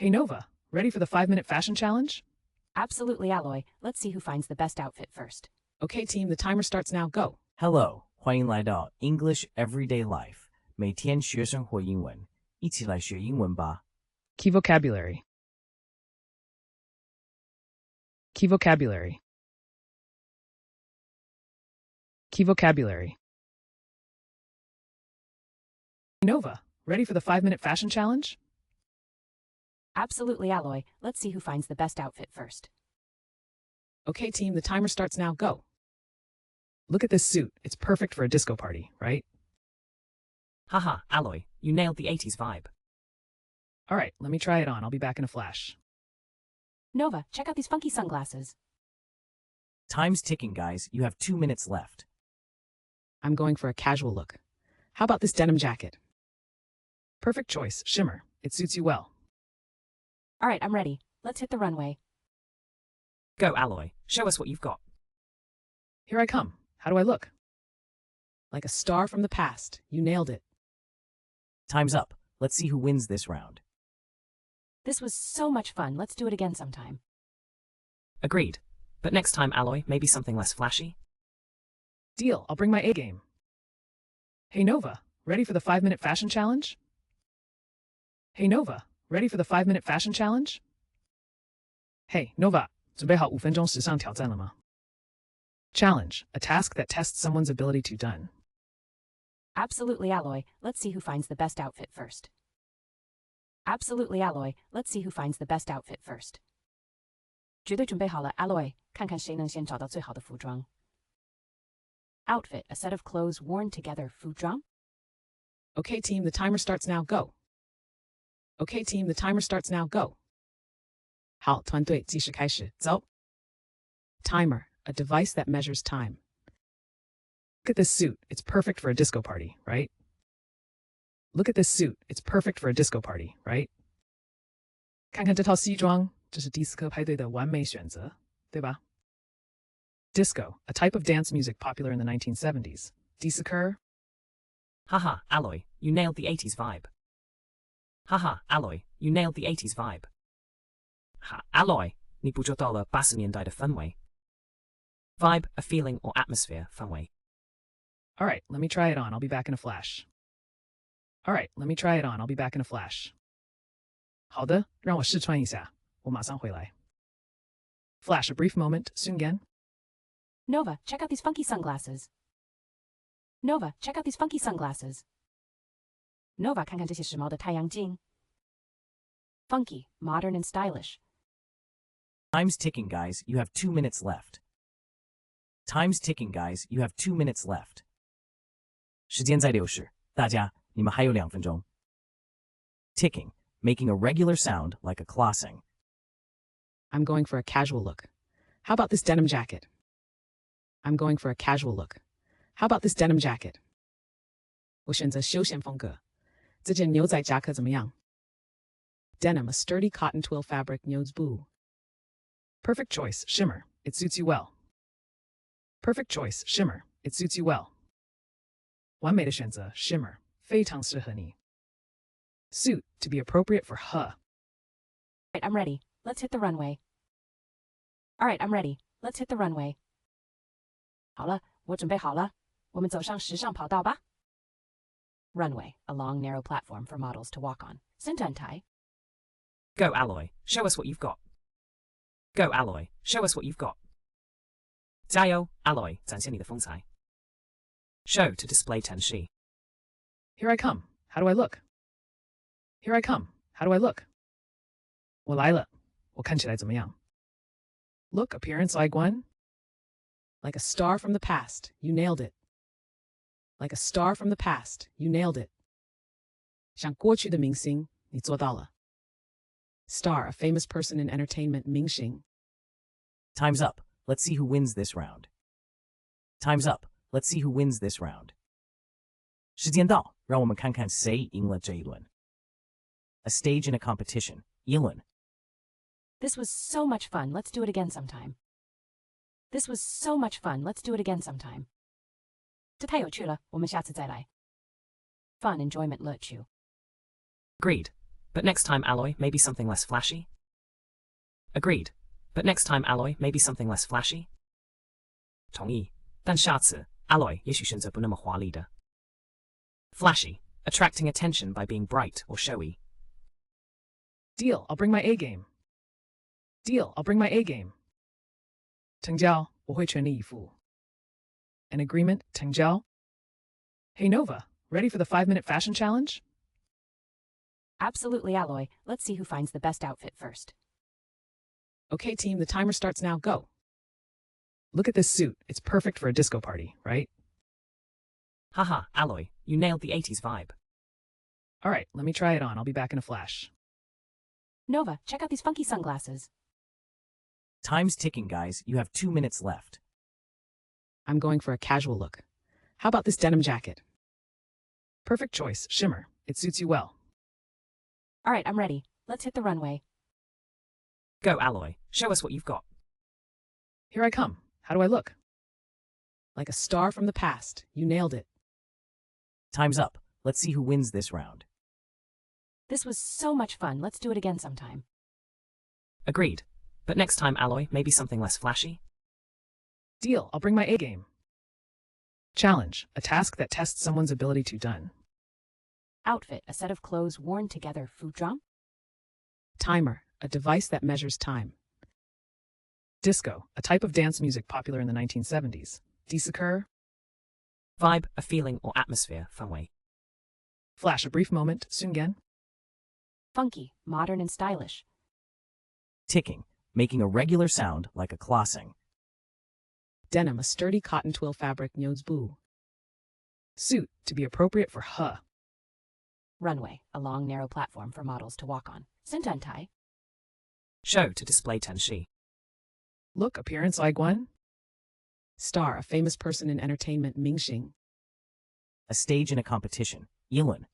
Hey Nova, ready for the 5-minute fashion challenge? Absolutely, Alloy. Let's see who finds the best outfit first. Okay, team, the timer starts now. Go. Hello，欢迎来到 English Everyday Life，每天学生活英文，一起来学英文吧。Key vocabulary. Key vocabulary. Key vocabulary. Nova, ready for the 5-minute fashion challenge? Absolutely, Alloy. Let's see who finds the best outfit first. Okay, team, the timer starts now. Go. Look at this suit. It's perfect for a disco party, right? Haha, Alloy, you nailed the 80s vibe. All right, let me try it on. I'll be back in a flash. Nova, check out these funky sunglasses. Time's ticking, guys. You have 2 minutes left. I'm going for a casual look. How about this denim jacket? Perfect choice, shimmer. It suits you well. All right, I'm ready. Let's hit the runway. Go, Alloy, show us what you've got. Here I come. How do I look? Like a star from the past. You nailed it. Time's up. Let's see who wins this round. This was so much fun. Let's do it again sometime. Agreed. But next time, Alloy, maybe something less flashy? Deal. I'll bring my A game. Hey Nova, ready for the 5-minute fashion challenge? Hey Nova, ready for the 5-minute fashion challenge? Hey Nova, 准备好5分钟时尚挑战了吗? Challenge, a task that tests someone's ability to done. Absolutely, Alloy. Let's see who finds the best outfit first. Absolutely, Alloy. Let's see who finds the best outfit first. 绝对准备好了 Alloy, 看看谁能先找到最好的服装. Outfit, a set of clothes worn together. 服装? Okay, team, the timer starts now. Go. Okay, team, the timer starts now. Go. 好，团队，计时开始，走。Timer, a device that measures time. Look at this suit. It's perfect for a disco party, right? Look at this suit. It's perfect for a disco party, right? 看看这套西装，这是迪斯科派对的完美选择，对吧? Disco, a type of dance music popular in the 1970s. 迪斯科 Haha, Alloy, you nailed the 80s vibe. Haha, Alloy, you nailed the 80s vibe. Ha, Alloy, 你捕捉到了80年代的氛围. Vibe, a feeling or atmosphere, 氛围. All right, let me try it on. I'll be back in a flash. All right, let me try it on. I'll be back in a flash. 好的，让我试穿一下，我马上回来. Flash, a brief moment, 瞬间. Nova, check out these funky sunglasses. Nova, check out these funky sunglasses. Nova, 看看这些时髦的太阳镜. Funky, modern and stylish. Time's ticking, guys. You have 2 minutes left. Time's ticking, guys. You have 2 minutes left. 时间在流逝，大家，你们还有2分钟. Ticking, making a regular sound like a clossing. I'm going for a casual look. How about this denim jacket? I'm going for a casual look. How about this denim jacket? 我选择休闲风格。这件牛仔夹克怎么样? Denim, a sturdy cotton twill fabric, 牛仔布. Perfect choice, shimmer. It suits you well. Perfect choice, shimmer. It suits you well. 完美的选择 shimmer, 非常适合你. Suit, to be appropriate for her. All right, I'm ready. Let's hit the runway. All right, I'm ready. Let's hit the runway. 好了，我准备好了，我们走上时尚跑道吧. Runway, a long, narrow platform for models to walk on. 伸展台. Go, Alloy, show us what you've got. Go, Alloy, show us what you've got. 加油 Alloy, 展现你的风采. Show, to display 展示. Here I come. How do I look? Here I come. How do I look? 我来了，我看起来怎么样? Look, appearance like one? Like a star from the past, you nailed it. Like a star from the past, you nailed it. 像过去的明星，你做到了. Star, a famous person in entertainment, 明星. Time's up. Let's see who wins this round. Time's up. Let's see who wins this round. 时间到，让我们看看谁赢了这一轮. A stage in a competition, 一轮. This was so much fun. Let's do it again sometime. This was so much fun. Let's do it again sometime. 这太有趣了，我们下次再来. Fun, enjoyment, 乐趣. Agreed. but next time Alloy, maybe something less flashy? Agreed, but next time Alloy, maybe something less flashy? 同意，但下次 Alloy 也许选择不那么华丽的。Flashy, attracting attention by being bright or showy. Deal, I'll bring my A game. Deal, I'll bring my A game. 成交，我会全力以赴。An agreement, 成交。Hey Nova, ready for the 5-minute fashion challenge? Absolutely, Alloy. Let's see who finds the best outfit first. Okay, team, the timer starts now. Go. Look at this suit. It's perfect for a disco party, right? Haha, Alloy, you nailed the 80s vibe. All right, let me try it on. I'll be back in a flash. Nova, check out these funky sunglasses. Time's ticking, guys. You have 2 minutes left. I'm going for a casual look. How about this denim jacket? Perfect choice, shimmer. It suits you well. All right, I'm ready. Let's hit the runway. Go, Alloy, show us what you've got. Here I come. How do I look? Like a star from the past. You nailed it. Time's up. Let's see who wins this round. This was so much fun. Let's do it again sometime. Agreed, but next time Alloy, maybe something less flashy? Deal, I'll bring my A game. Challenge, a task that tests someone's ability to done. Outfit, a set of clothes worn together. Fudram? Timer, a device that measures time. Disco, a type of dance music popular in the 1970s. Disakur. Vibe, a feeling or atmosphere, funway. Flash, a brief moment. Sungen. Funky, modern and stylish. Ticking, making a regular sound like a clossing. Denim, a sturdy cotton twill fabric. Nyozbu. Suit, to be appropriate for huh. Runway, a long, narrow platform for models to walk on. Sentantai. Show, to display tenshi. Look, appearance Aiguan. Star, a famous person in entertainment. Mingxing. A stage in a competition. Yilun.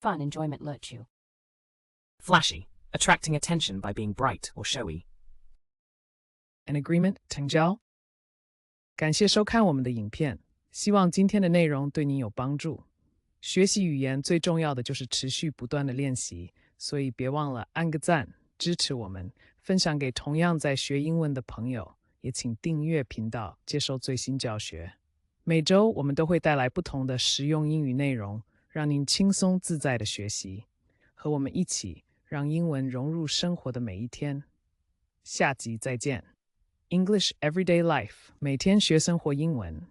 Fun, enjoyment. Lechu. Flashy, attracting attention by being bright or showy. An agreement. 成交。感谢收看我们的影片，希望今天的内容对你有帮助。学习语言最重要的就是持续不断的练习，所以别忘了按个赞，支持我们，分享给同样在学英文的朋友，也请订阅频道，接受最新教学。每周我们都会带来不同的实用英语内容，让您轻松自在的学习，和我们一起让英文融入生活的每一天。下集再见。English Everyday Life， 每天学生活英文。